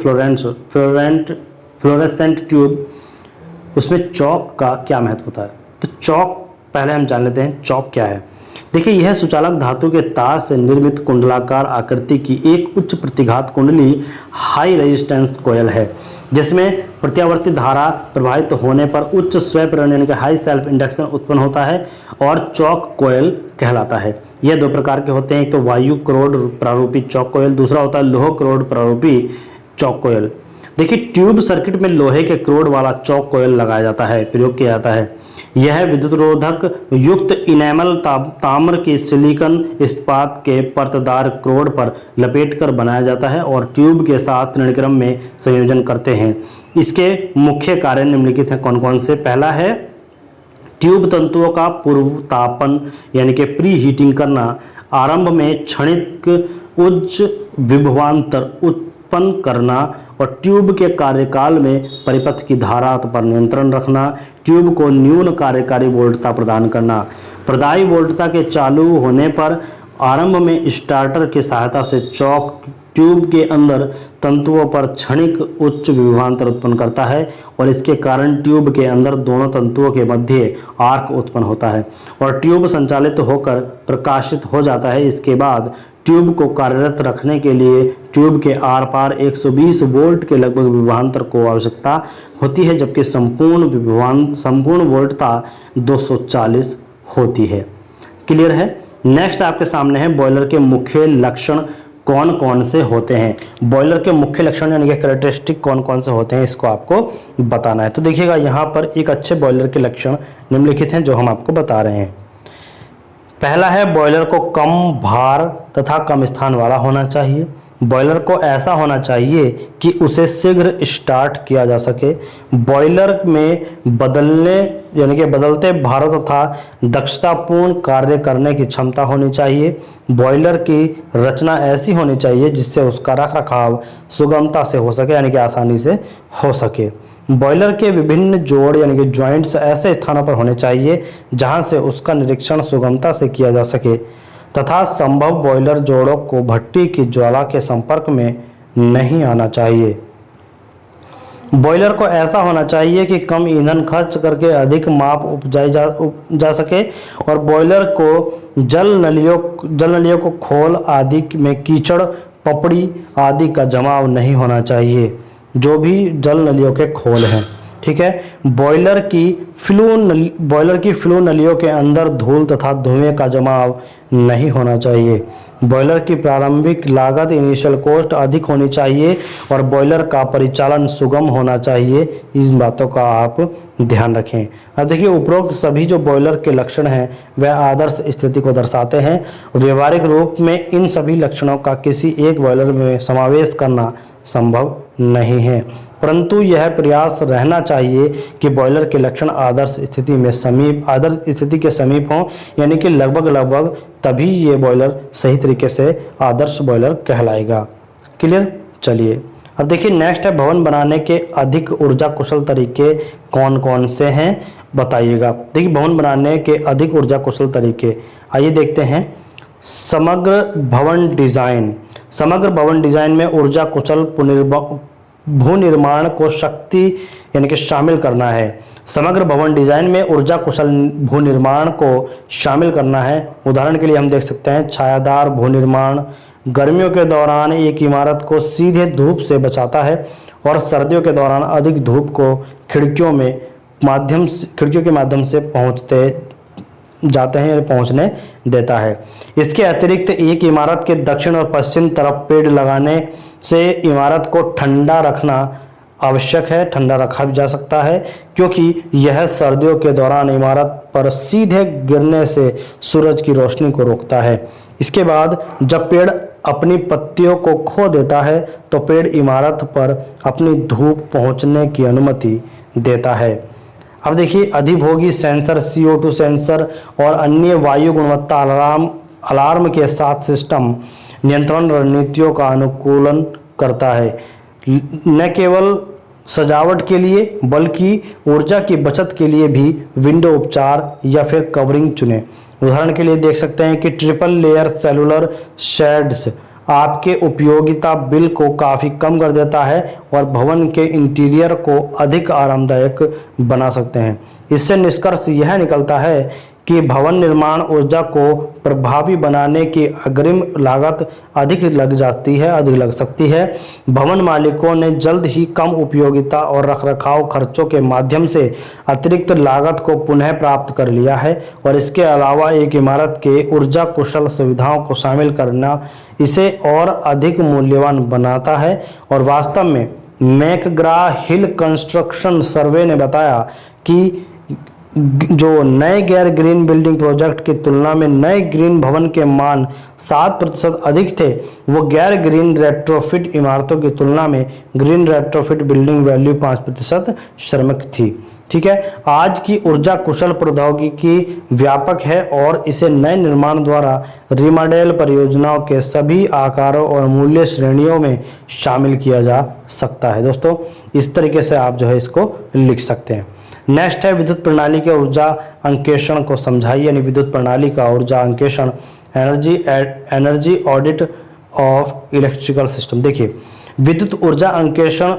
A: फ्लोरेसेंट ट्यूब, उसमें चॉक का क्या महत्व होता है। तो चॉक पहले हम जान लेते हैं चॉक क्या है। देखिए यह सुचालक धातु के तार से निर्मित कुंडलाकार आकृति की एक उच्च प्रतिघात कुंडली हाई रेजिस्टेंस कॉइल है, जिसमें प्रत्यावर्ती धारा प्रवाहित होने पर उच्च स्वप्रेरण यानी कि हाई सेल्फ इंडक्शन उत्पन्न होता है और चॉक कॉइल कहलाता है। यह दो प्रकार के होते हैं, एक तो वायु क्रोड प्रारूपी चॉक कॉइल, दूसरा होता है लोह क्रोड प्रारूपी चॉक कॉइल। देखिए ट्यूब सर्किट में लोहे के क्रोड वाला चॉक कॉइल लगाया जाता है, प्रयोग किया जाता है। यह विद्युतरोधक युक्त इनेमल ताम्र के सिलिकॉन इस्पात के परतदार क्रोड पर लपेटकर बनाया जाता है और ट्यूब के साथ श्रेणीक्रम में संयोजन करते हैं। इसके मुख्य कार्य निम्नलिखित हैं। कौन कौन से? पहला है ट्यूब तंतुओं का पूर्व तापन यानी कि प्री हीटिंग करना, आरंभ में क्षणिक उच्च विभवांतर उत्पन्न करना और ट्यूब के कार्यकाल में परिपथ की धारा पर नियंत्रण रखना, ट्यूब को न्यून कार्यकारी वोल्टता प्रदान करना। प्रदायी वोल्टता के चालू होने पर आरंभ में स्टार्टर की सहायता से चौक ट्यूब के अंदर तंतुओं पर क्षणिक उच्च विभवांतर उत्पन्न करता है और इसके कारण ट्यूब के अंदर दोनों तंतुओं के मध्य आर्क उत्पन्न होता है और ट्यूब संचालित होकर प्रकाशित हो जाता है। इसके बाद ट्यूब को कार्यरत रखने के लिए ट्यूब के आर पार 120 वोल्ट के लगभग विभवांतर को आवश्यकता होती है, जबकि संपूर्ण वोल्टता 240 होती है। क्लियर है? नेक्स्ट आपके सामने है बॉयलर के मुख्य लक्षण कौन कौन से होते हैं। बॉयलर के मुख्य लक्षण यानी कि कैरेक्टरिस्टिक कौन कौन से होते हैं, इसको आपको बताना है। तो देखिएगा यहाँ पर एक अच्छे बॉयलर के लक्षण निम्नलिखित हैं जो हम आपको बता रहे हैं। पहला है बॉयलर को कम भार तथा कम स्थान वाला होना चाहिए। बॉयलर को ऐसा होना चाहिए कि उसे शीघ्र स्टार्ट किया जा सके। बॉयलर में बदलते भारों तथा दक्षतापूर्ण कार्य करने की क्षमता होनी चाहिए। बॉयलर की रचना ऐसी होनी चाहिए जिससे उसका रखरखाव सुगमता से हो सके यानी कि आसानी से हो सके। बॉयलर के विभिन्न जोड़ यानी कि जॉइंट्स ऐसे स्थानों पर होने चाहिए जहां से उसका निरीक्षण सुगमता से किया जा सके तथा संभव बॉयलर जोड़ों को भट्टी की ज्वाला के संपर्क में नहीं आना चाहिए। बॉयलर को ऐसा होना चाहिए कि कम ईंधन खर्च करके अधिक माप उपजाई जा सके और बॉयलर को जल नलियों को खोल आदि में कीचड़ पपड़ी आदि का जमाव नहीं होना चाहिए, जो भी जल नलियों के खोल हैं। ठीक है। बॉयलर की फ्लू नलियों के अंदर धूल तथा धुएं का जमाव नहीं होना चाहिए। बॉयलर की प्रारंभिक लागत इनिशियल कॉस्ट अधिक होनी चाहिए और बॉयलर का परिचालन सुगम होना चाहिए। इन बातों का आप ध्यान रखें। अब देखिए, उपरोक्त सभी जो बॉयलर के लक्षण हैं वह आदर्श स्थिति को दर्शाते हैं। व्यवहारिक रूप में इन सभी लक्षणों का किसी एक बॉयलर में समावेश करना संभव नहीं है, परंतु यह प्रयास रहना चाहिए कि बॉयलर के लक्षण आदर्श स्थिति के समीप हों, यानी कि लगभग तभी ये बॉयलर सही तरीके से आदर्श बॉयलर कहलाएगा। क्लियर? चलिए अब देखिए, नेक्स्ट है भवन बनाने के अधिक ऊर्जा कुशल तरीके कौन कौन से हैं बताइएगा। देखिए, भवन बनाने के अधिक ऊर्जा कुशल तरीके आइए देखते हैं। समग्र भवन डिजाइन में ऊर्जा कुशल भूनिर्माण को शक्ति यानी कि शामिल करना है। समग्र भवन डिजाइन में ऊर्जा कुशल भूनिर्माण को शामिल करना है। उदाहरण के लिए हम देख सकते हैं छायादार भूनिर्माण गर्मियों के दौरान एक इमारत को सीधे धूप से बचाता है और सर्दियों के दौरान अधिक धूप को खिड़कियों के माध्यम से पहुंचने देता है। इसके अतिरिक्त एक इमारत के दक्षिण और पश्चिम तरफ पेड़ लगाने से इमारत को ठंडा रखना आवश्यक है, ठंडा रखा भी जा सकता है, क्योंकि यह सर्दियों के दौरान इमारत पर सीधे गिरने से सूरज की रोशनी को रोकता है। इसके बाद जब पेड़ अपनी पत्तियों को खो देता है तो पेड़ इमारत पर अपनी धूप पहुंचने की अनुमति देता है। अब देखिए, अधिभोगी सेंसर, CO2 सेंसर और अन्य वायु गुणवत्ता अलार्म के साथ सिस्टम नियंत्रण रणनीतियों का अनुकूलन करता है। न केवल सजावट के लिए बल्कि ऊर्जा की बचत के लिए भी विंडो उपचार या फिर कवरिंग चुनें। उदाहरण के लिए देख सकते हैं कि ट्रिपल लेयर सेलुलर शेड्स आपके उपयोगिता बिल को काफ़ी कम कर देता है और भवन के इंटीरियर को अधिक आरामदायक बना सकते हैं। इससे निष्कर्ष यह निकलता है कि भवन निर्माण ऊर्जा को प्रभावी बनाने की अग्रिम लागत अधिक लग सकती है। भवन मालिकों ने जल्द ही कम उपयोगिता और रखरखाव खर्चों के माध्यम से अतिरिक्त लागत को पुनः प्राप्त कर लिया है और इसके अलावा एक इमारत के ऊर्जा कुशल सुविधाओं को शामिल करना इसे और अधिक मूल्यवान बनाता है। और वास्तव में मैकग्रा हिल कंस्ट्रक्शन सर्वे ने बताया कि जो नए गैर ग्रीन बिल्डिंग प्रोजेक्ट की तुलना में नए ग्रीन भवन के मान 7% अधिक थे, वो गैर ग्रीन रेट्रोफिट इमारतों की तुलना में ग्रीन रेट्रोफिट बिल्डिंग वैल्यू 5% श्रमिक थी। ठीक है, आज की ऊर्जा कुशल प्रौद्योगिकी व्यापक है और इसे नए निर्माण द्वारा रिमॉडल परियोजनाओं के सभी आकारों और मूल्य श्रेणियों में शामिल किया जा सकता है। दोस्तों, इस तरीके से आप जो है इसको लिख सकते हैं। नेक्स्ट है विद्युत प्रणाली के ऊर्जा अंकेक्षण को समझाइए, यानी विद्युत प्रणाली का ऊर्जा अंकेक्षण, energy audit of electrical system. देखिए, विद्युत ऊर्जा अंकेक्षण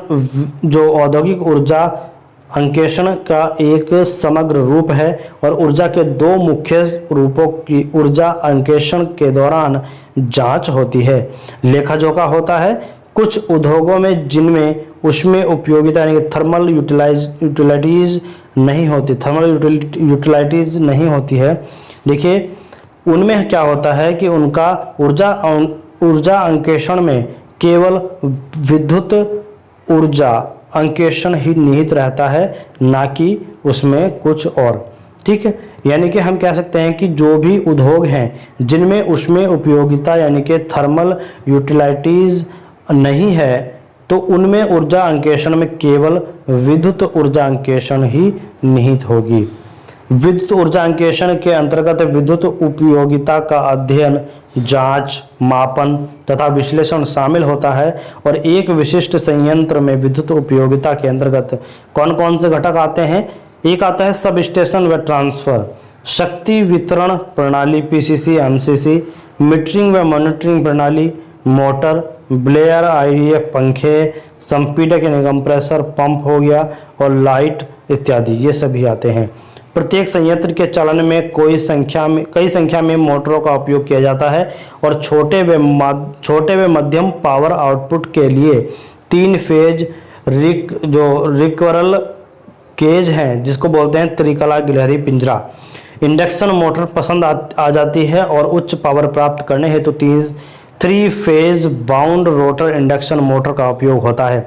A: जो औद्योगिक ऊर्जा अंकेक्षण का एक समग्र रूप है और ऊर्जा के दो मुख्य रूपों की ऊर्जा अंकेक्षण के दौरान जांच होती है। लेखा जोखा होता है कुछ उद्योगों में जिनमें उसमें उपयोगिता यानी थर्मल यूटिलिटीज नहीं होती है। देखिए, उनमें क्या होता है कि उनका ऊर्जा अंकेक्षण में केवल विद्युत ऊर्जा अंकेक्षण ही निहित रहता है, ना कि उसमें कुछ और। ठीक है, यानी कि हम कह सकते हैं कि जो भी उद्योग हैं जिनमें उसमें उपयोगिता यानी कि थर्मल यूटिलिटीज नहीं है, तो उनमें ऊर्जा अंकेक्षण में केवल विद्युत ऊर्जा अंकेक्षण ही निहित होगी। विद्युत ऊर्जा अंकेक्षण के अंतर्गत विद्युत उपयोगिता का अध्ययन, जांच, मापन तथा विश्लेषण शामिल होता है और एक विशिष्ट संयंत्र में विद्युत उपयोगिता के अंतर्गत कौन कौन से घटक आते हैं। एक आता है सब स्टेशन व ट्रांसफर, शक्ति वितरण प्रणाली पीसीसी एमसीसी, मीटरिंग व मॉनिटरिंग प्रणाली, मोटर, ब्लेयर आईडीएफ पंखे, संपीडक यानी कंप्रेसर, पंप हो गया और लाइट इत्यादि, ये सभी आते हैं। प्रत्येक संयंत्र के चलन में कई संख्या में मोटरों का उपयोग किया जाता है और छोटे व मध्यम पावर आउटपुट के लिए 3 फेज रिक्वरल केज हैं, जिसको बोलते हैं त्रिकला गिलहरी पिंजरा। इंडक्शन मोटर पसंद आ जाती है और उच्च पावर प्राप्त करने हेतु 3 phase bound rotor induction motor का उपयोग होता है।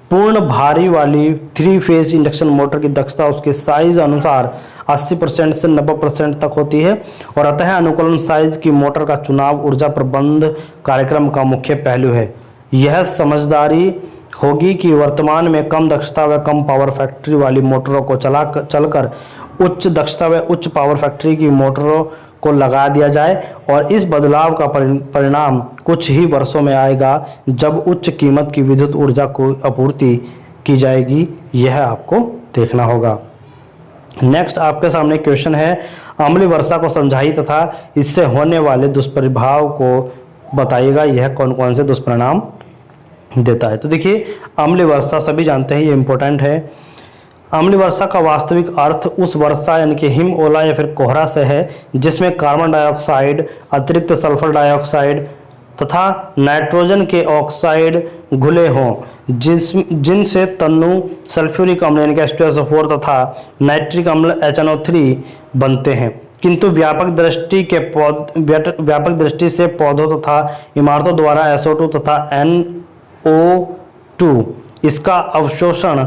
A: पूर्ण भारी वाली 3 फेज इंडक्शन मोटर की दक्षता उसके साइज अनुसार 80% से 90% तक होती है और अतः अनुकूलन साइज की मोटर का चुनाव ऊर्जा प्रबंध कार्यक्रम का मुख्य पहलू है। यह समझदारी होगी कि वर्तमान में कम दक्षता व कम पावर फैक्ट्री वाली मोटरों को चलकर उच्च दक्षता व उच्च पावर फैक्ट्री की मोटरों को लगा दिया जाए और इस बदलाव का परिणाम कुछ ही वर्षों में आएगा जब उच्च कीमत की विद्युत ऊर्जा को आपूर्ति की जाएगी। यह आपको देखना होगा। नेक्स्ट आपके सामने क्वेश्चन है, अम्लीय वर्षा को समझाइए तथा इससे होने वाले दुष्प्रभाव को बताइएगा। यह कौन कौन से दुष्परिणाम देता है। तो देखिए, अम्लीय वर्षा सभी जानते हैं, ये इंपॉर्टेंट है। अम्लीय वर्षा का वास्तविक अर्थ उस वर्षा यानी कि हिम, ओला या फिर कोहरा से है जिसमें कार्बन डाइऑक्साइड, अतिरिक्त सल्फर डाइऑक्साइड तथा नाइट्रोजन के ऑक्साइड घुले हों, जिनसे तन्नु सल्फ्यूरिक अम्ल यानी कि H2SO4 तथा नाइट्रिक अम्ल HNO3 बनते हैं। किंतु व्यापक दृष्टि से पौधों तथा इमारतों द्वारा SO2 तथा NO2 इसका अवशोषण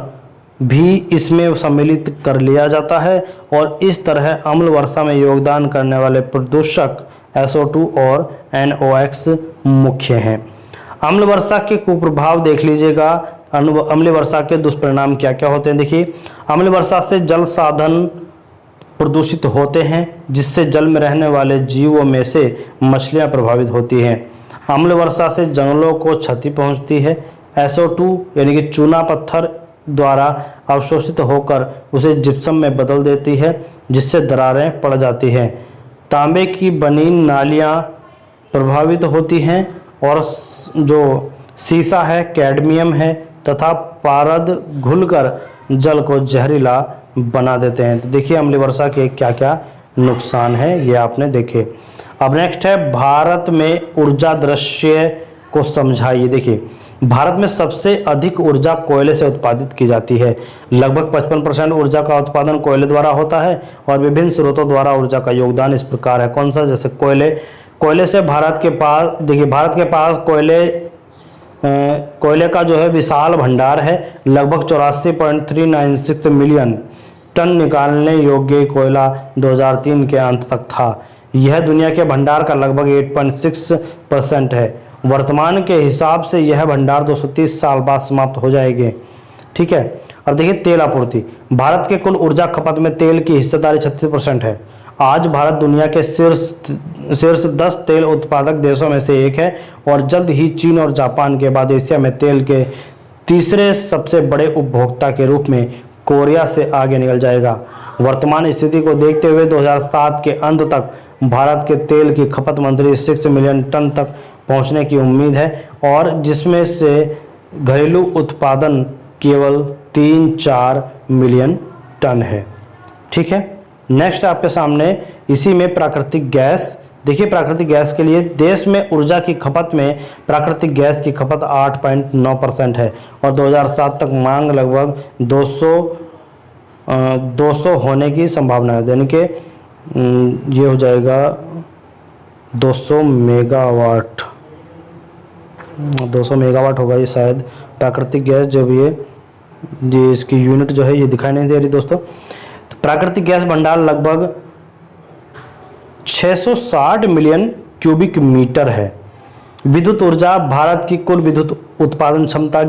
A: भी इसमें सम्मिलित कर लिया जाता है और इस तरह अम्ल वर्षा में योगदान करने वाले प्रदूषक SO2 और NOx मुख्य हैं। अम्ल वर्षा के कुप्रभाव देख लीजिएगा। अम्ल वर्षा के दुष्परिणाम क्या क्या होते हैं। देखिए, अम्ल वर्षा से जल साधन प्रदूषित होते हैं, जिससे जल में रहने वाले जीवों में से मछलियां प्रभावित होती हैं। अम्ल वर्षा से जंगलों को क्षति पहुंचती है। SO2 यानी कि चूना पत्थर द्वारा अवशोषित होकर उसे जिप्सम में बदल देती है, जिससे दरारें पड़ जाती हैं। तांबे की बनी नालियां प्रभावित होती हैं और जो सीसा है, कैडमियम है तथा पारद घुलकर जल को जहरीला बना देते हैं। तो देखिए, अम्लीय वर्षा के क्या क्या नुकसान है ये आपने देखे। अब नेक्स्ट है भारत में ऊर्जा दृश्य को समझाइए। देखिए, भारत में सबसे अधिक ऊर्जा कोयले से उत्पादित की जाती है। लगभग 55% ऊर्जा का उत्पादन कोयले द्वारा होता है और विभिन्न स्रोतों द्वारा ऊर्जा का योगदान इस प्रकार है। कौन सा? जैसे कोयले से भारत के पास, देखिए भारत के पास कोयले का जो है विशाल भंडार है। लगभग 84.396 मिलियन टन निकालने योग्य कोयला 2003 के अंत तक था। यह दुनिया के भंडार का लगभग 8.6% है। वर्तमान के हिसाब से यह भंडार 230 साल बाद समाप्त हो जाएंगे। ठीक है, अब देखिए तेल आपूर्ति। भारत के कुल ऊर्जा खपत में तेल की हिस्सेदारी 36% है। आज भारत दुनिया के शीर्ष 10 तेल उत्पादक देशों में से एक है और जल्द ही चीन और जापान के बाद एशिया में तेल के तीसरे सबसे बड़े उपभोक्ता के रूप में कोरिया से आगे निकल जाएगा। वर्तमान स्थिति को देखते हुए 2007 के अंत तक भारत के तेल की खपत मंथली 6 मिलियन टन तक पहुंचने की उम्मीद है और जिसमें से घरेलू उत्पादन केवल 3-4 मिलियन टन है। ठीक है, नेक्स्ट आपके सामने इसी में प्राकृतिक गैस। देखिए प्राकृतिक गैस के लिए देश में ऊर्जा की खपत में प्राकृतिक गैस की खपत 8.9% है और 2007 तक मांग लगभग 200 होने की संभावना है। यानी कि ये हो जाएगा 200 मेगावाट होगा ये शायद प्राकृतिक गैस जो भी है। ये इसकी यूनिट जो है ये दिखाई नहीं दे रही दोस्तों। तो प्राकृतिक गैस भंडार लगभग 660 मिलियन क्यूबिक मीटर है। विद्युत ऊर्जा भारत की कुल विद्युत उत्पादन क्षमता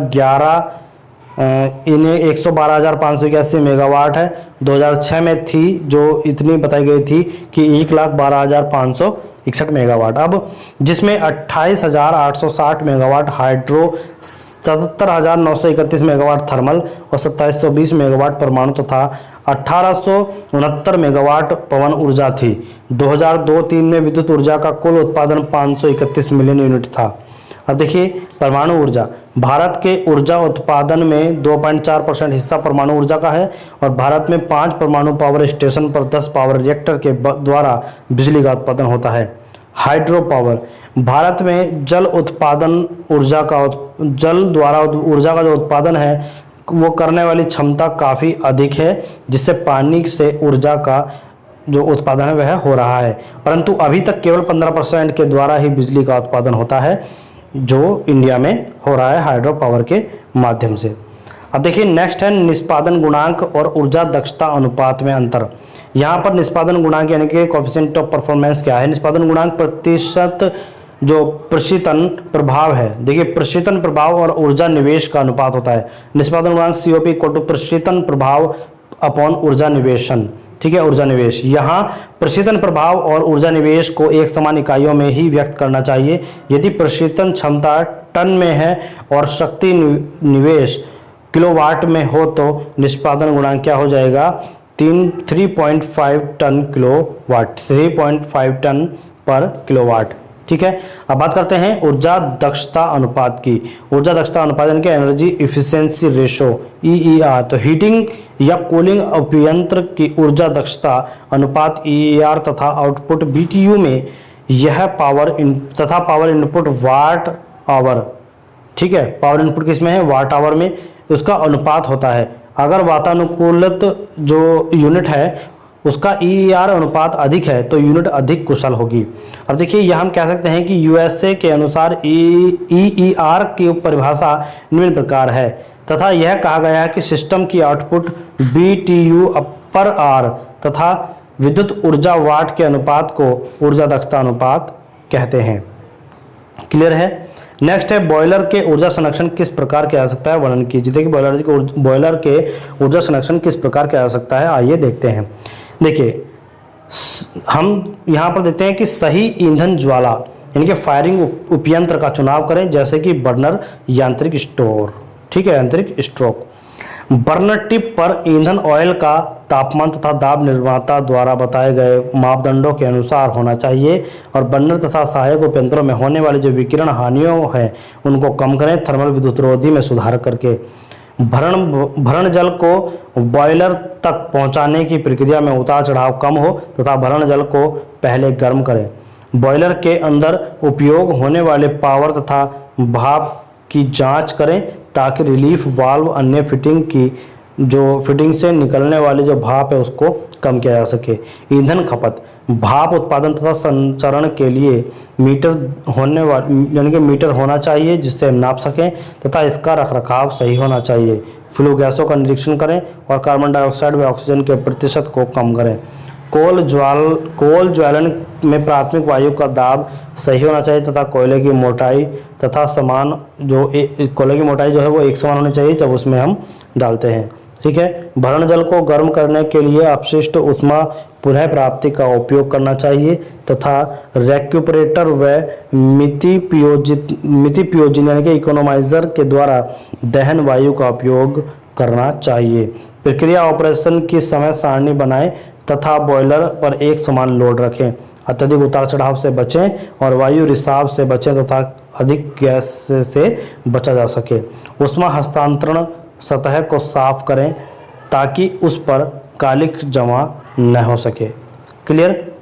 A: 112,581 मेगावाट है। 2006 में थी जो इतनी बताई गई थी कि 1,12,561 मेगावाट। अब जिसमें 28,860 मेगावाट हाइड्रो, 77,931 मेगावाट थर्मल और 2720 मेगावाट परमाणु तथा 1869 मेगावाट पवन ऊर्जा थी। 2002-03 में विद्युत ऊर्जा का कुल उत्पादन 531 मिलियन यूनिट था। अब देखिए परमाणु ऊर्जा। भारत के ऊर्जा उत्पादन में 2.4% हिस्सा परमाणु ऊर्जा का है और भारत में 5 परमाणु पावर स्टेशन पर 10 पावर रिएक्टर के द्वारा बिजली का उत्पादन होता है। Hydro power. भारत में जल द्वारा ऊर्जा का जो उत्पादन है वो करने वाली क्षमता काफ़ी अधिक है, जिससे पानी से ऊर्जा का जो उत्पादन है वह हो रहा है, परंतु अभी तक केवल 15% के द्वारा ही बिजली का उत्पादन होता है जो इंडिया में हो रहा है हाइड्रो पावर के माध्यम से। अब देखिए नेक्स्ट है निष्पादन गुणांक और ऊर्जा दक्षता अनुपात में अंतर। यहाँ पर निष्पादन गुणांक यानी कि कोएफिशिएंट ऑफ परफॉर्मेंस क्या है। निष्पादन गुणांक प्रतिशत जो प्रशीतन प्रभाव है। देखिए प्रशीतन प्रभाव और ऊर्जा निवेश का अनुपात होता है। निष्पादन गुणांक COP इक्वल टू प्रशीतन प्रभाव अपॉन ऊर्जा निवेशन। ठीक है, ऊर्जा निवेश। यहाँ प्रशीतन प्रभाव और ऊर्जा निवेश को एक समान इकाइयों में ही व्यक्त करना चाहिए। यदि प्रशीतन क्षमता टन में है और शक्ति निवेश किलोवाट में हो तो निष्पादन गुणांक क्या हो जाएगा 3.5 टन किलोवाट, 3.5 टन पर किलोवाट। ठीक है, अब बात करते हैं ऊर्जा दक्षता अनुपात की। ऊर्जा दक्षता अनुपात यानी कि एनर्जी इफिशिएंसी रेशो EER। तो हीटिंग या कूलिंग उपयंत्र की ऊर्जा दक्षता अनुपात EER तथा आउटपुट BTU में यह पावर इनपुट वाट आवर। ठीक है, पावर इनपुट किस में है वाट आवर में, उसका अनुपात होता है। अगर वातानुकूलित जो यूनिट है उसका EER अनुपात अधिक है तो यूनिट अधिक कुशल होगी। अब देखिए यह हम कह सकते हैं कि USA के अनुसार EER की परिभाषा निम्न प्रकार है तथा यह कहा गया है कि सिस्टम की आउटपुट BTU पर आर तथा विद्युत ऊर्जा वाट के अनुपात को ऊर्जा दक्षता अनुपात कहते हैं। क्लियर है। नेक्स्ट है बॉयलर के ऊर्जा संरक्षण किस प्रकार किया जा सकता है, वर्णन कीजिए। देखिए बॉयलर के ऊर्जा संरक्षण किस प्रकार किया जा सकता है, आइए देखते हैं। देखिए हम यहाँ पर देते हैं कि सही ईंधन ज्वाला यानी कि फायरिंग उपयंत्र का चुनाव करें, जैसे कि बर्नर, यांत्रिक स्टोर। ठीक है, यांत्रिक स्ट्रोक। बर्नर टिप पर ईंधन ऑयल का तापमान तथा दाब निर्माता द्वारा बताए गए मापदंडों के अनुसार होना चाहिए और बर्नर तथा सहायक उपयंत्रों में होने वाली जो विकिरण हानियों है उनको कम करें थर्मल विद्युतरोधी में सुधार करके। भरण जल को बॉयलर तक पहुंचाने की प्रक्रिया में उतार चढ़ाव कम हो तथा भरण जल को पहले गर्म करें। बॉयलर के अंदर उपयोग होने वाले पावर तथा भाप की जांच करें ताकि रिलीफ वाल्व अन्य फिटिंग की जो फिटिंग से निकलने वाली जो भाप है उसको कम किया जा सके। ईंधन खपत, भाप उत्पादन तथा संचरण के लिए मीटर होने वाली यानी कि मीटर होना चाहिए जिससे हम नाप सकें तथा इसका रखरखाव सही होना चाहिए। फ्लू गैसों का निरीक्षण करें और कार्बन डाइऑक्साइड व ऑक्सीजन के प्रतिशत को कम करें। कोल ज्वालन में प्राथमिक वायु का दाब सही होना चाहिए तथा कोयले की मोटाई तथा समान कोयले की मोटाई जो है वो एक समान होनी चाहिए जब उसमें हम डालते हैं। ठीक है। भरण जल को गर्म करने के लिए अपशिष्ट ऊष्मा पुनः प्राप्ति का उपयोग करना चाहिए तथा रेक्यूपरेटर व मितिपियोजिन यानी कि इकोनोमाइजर के द्वारा दहन वायु का उपयोग करना चाहिए। प्रक्रिया ऑपरेशन की समय सारणी बनाएं तथा बॉयलर पर एक समान लोड रखें। अत्यधिक उतार चढ़ाव से बचें और वायु रिसाव से बचें तथा अधिक गैस से बचा जा सके। ऊष्मा हस्तांतरण सतह को साफ करें ताकि उस पर कालिख जमा न हो सके। क्लियर।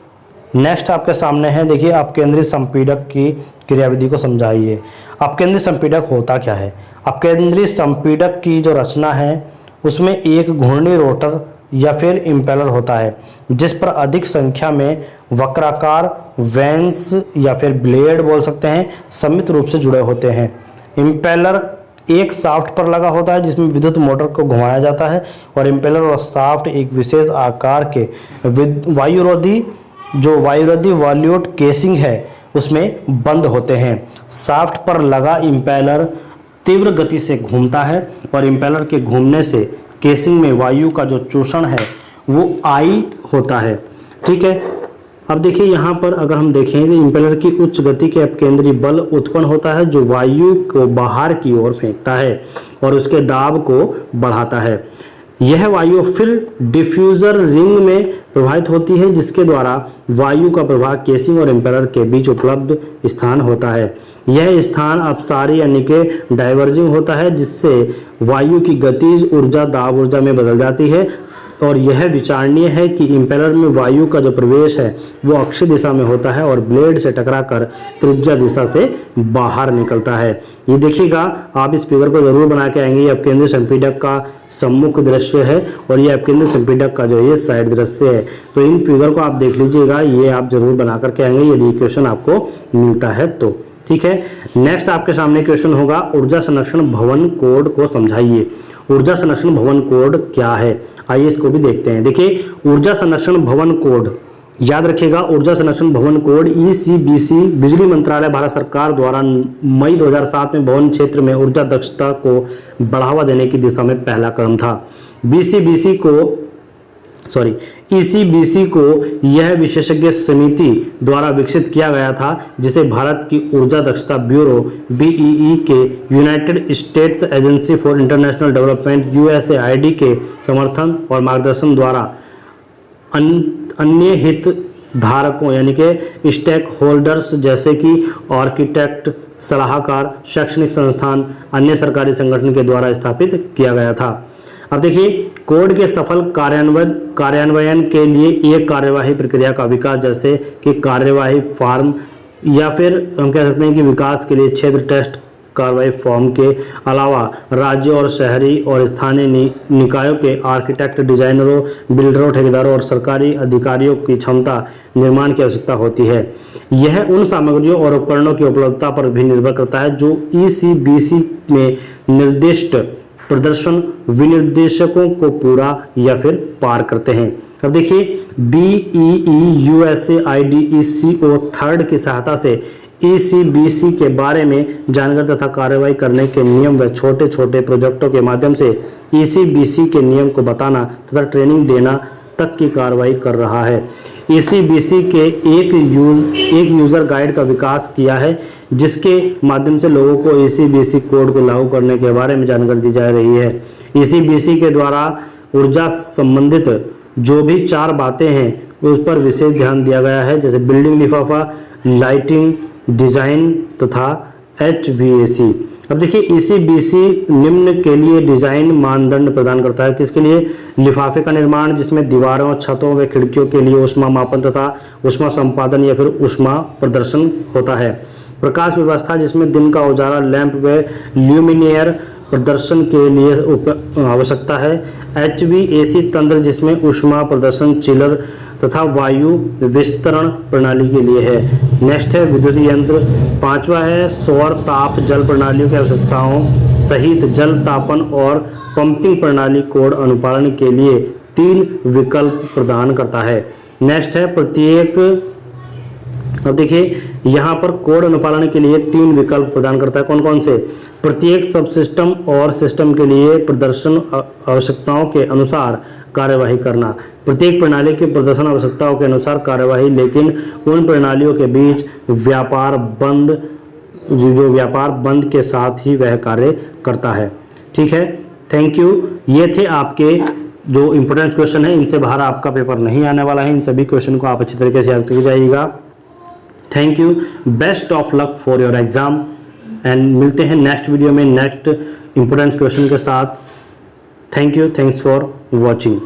A: नेक्स्ट आपके सामने है, देखिए अपकेंद्री संपीड़क की क्रियाविधि को समझाइए। अपकेंद्री संपीड़क होता क्या है? अपकेंद्री संपीड़क की जो रचना है उसमें एक घूर्णी रोटर या फिर इम्पेलर होता है जिस पर अधिक संख्या में वक्राकार वेंस या फिर ब्लेड बोल सकते हैं सम्मिलित रूप से जुड़े होते हैं। इम्पेलर एक शाफ्ट पर लगा होता है जिसमें विद्युत मोटर को घुमाया जाता है और इम्पेलर और शाफ्ट एक विशेष आकार के वायुरोधी वॉल्यूट केसिंग है उसमें बंद होते हैं। शाफ्ट पर लगा इम्पेलर तीव्र गति से घूमता है और इम्पेलर के घूमने से केसिंग में वायु का जो चूषण है वो आई होता है। ठीक है। अब देखिए यहाँ पर अगर हम देखें तो इम्पेलर की उच्च गति के अपकेंद्री बल उत्पन्न होता है जो वायु को बाहर की ओर फेंकता है और उसके दाब को बढ़ाता है। यह वायु फिर डिफ्यूजर रिंग में प्रवाहित होती है जिसके द्वारा वायु का प्रवाह केसिंग और इम्पेलर के बीच उपलब्ध स्थान होता है। यह स्थान अपसारी यानी कि डाइवर्जिंग होता है जिससे वायु की गतिज ऊर्जा दाब ऊर्जा में बदल जाती है और यह विचारणीय है कि इम्पेलर में वायु का जो प्रवेश है वो अक्षीय दिशा में होता है और ब्लेड से टकराकर त्रिज्या दिशा से बाहर निकलता है। ये देखिएगा, आप इस फिगर को जरूर बना के आएंगे। ये अपकेंद्री संपीड़क का सम्मुख दृश्य है और ये अपकेंद्री संपीड़क का जो ये साइड दृश्य है। तो इन फिगर को आप देख लीजिएगा, ये आप जरूर बना करके आएंगे यदि इक्वेशन आपको मिलता है तो। ठीक है। नेक्स्ट आपके सामने क्वेश्चन होगा, ऊर्जा संरक्षण भवन कोड को समझाइए। ऊर्जा संरक्षण भवन कोड क्या है, आइए इसको भी देखते हैं। देखिए ऊर्जा संरक्षण भवन कोड, याद रखिएगा ऊर्जा संरक्षण भवन कोड ECBC बिजली मंत्रालय भारत सरकार द्वारा मई 2007 में भवन क्षेत्र में ऊर्जा दक्षता को बढ़ावा देने की दिशा में पहला कदम था। ECBC को यह विशेषज्ञ समिति द्वारा विकसित किया गया था जिसे भारत की ऊर्जा दक्षता ब्यूरो BEE के United states agency for international development USAID के समर्थन और मार्गदर्शन द्वारा अन्य हित धारकों यानी कि स्टेक होल्डर्स जैसे कि आर्किटेक्ट, सलाहकार, शैक्षणिक संस्थान, अन्य सरकारी संगठन के द्वारा स्थापित किया गया था। अब देखिए कोड के सफल कार्यान्वयन के लिए एक कार्यवाही प्रक्रिया का विकास जैसे कि कार्यवाही फॉर्म या फिर हम कह सकते हैं कि विकास के लिए क्षेत्र टेस्ट कार्रवाई फॉर्म के अलावा राज्य और शहरी और स्थानीय निकायों के आर्किटेक्ट, डिजाइनरों, बिल्डरों, ठेकेदारों और सरकारी अधिकारियों की क्षमता निर्माण की आवश्यकता होती है। यह उन सामग्रियों और उपकरणों की उपलब्धता पर भी निर्भर करता है जो ECBC में निर्दिष्ट प्रदर्शन विनिर्देशकों को पूरा या फिर पार करते हैं। अब देखिए BEE USAID CO थर्ड की सहायता से ECBC के बारे में जानकारी तथा कार्रवाई करने के नियम व छोटे छोटे प्रोजेक्टों के माध्यम से ECBC के नियम को बताना तथा ट्रेनिंग देना तक की कार्रवाई कर रहा है। ECBC के एक यूजर गाइड का विकास किया है जिसके माध्यम से लोगों को ECBC कोड को लागू करने के बारे में जानकारी दी जा रही है। ECBC के द्वारा ऊर्जा संबंधित जो भी 4 बातें हैं उस पर विशेष ध्यान दिया गया है जैसे बिल्डिंग लिफाफा, लाइटिंग, डिजाइन तथा HVAC। अब देखिए ECBC निम्न के लिए डिजाइन मानदंड प्रदान करता है। किसके लिए? लिफाफे का निर्माण जिसमें दीवारों, छतों व खिड़कियों के लिए ऊष्मा मापन तथा ऊष्मा संपादन या फिर ऊष्मा प्रदर्शन होता है। प्रकाश व्यवस्था जिसमें दिन का उजाला, लैंप व ल्यूमिनियर प्रदर्शन के लिए आवश्यकता है। HVAC तंत्र जिसमें ऊष्मा प्रदर्शन चिलर तथा वायु विस्तरण प्रणाली के लिए है। नेक्स्ट है विद्युत यंत्र। पांचवा है सौर ताप जल प्रणालियों की आवश्यकताओं सहित जल तापन और पंपिंग प्रणाली कोड अनुपालन के लिए 3 विकल्प प्रदान करता है। नेक्स्ट है प्रत्येक, अब देखिए यहाँ पर कोड अनुपालन के लिए 3 विकल्प प्रदान करता है। कौन कौन से? प्रत्येक सब सिस्टम और सिस्टम के लिए प्रदर्शन आवश्यकताओं के अनुसार कार्यवाही करना, प्रत्येक प्रणाली की प्रदर्शन आवश्यकताओं के अनुसार कार्यवाही, लेकिन उन प्रणालियों के बीच व्यापार बंद, जो व्यापार बंद के साथ ही वह कार्य करता है। ठीक है, थैंक यू। ये थे आपके जो इंपॉर्टेंट क्वेश्चन है, इनसे बाहर आपका पेपर नहीं आने वाला है। इन सभी क्वेश्चन को आप अच्छी तरीके से याद करके जाइएगा। Thank you, best of luck for your exam and मिलते हैं नेक्स्ट वीडियो में नेक्स्ट इंपॉर्टेंट क्वेश्चन के साथ। Thank you, thanks for watching.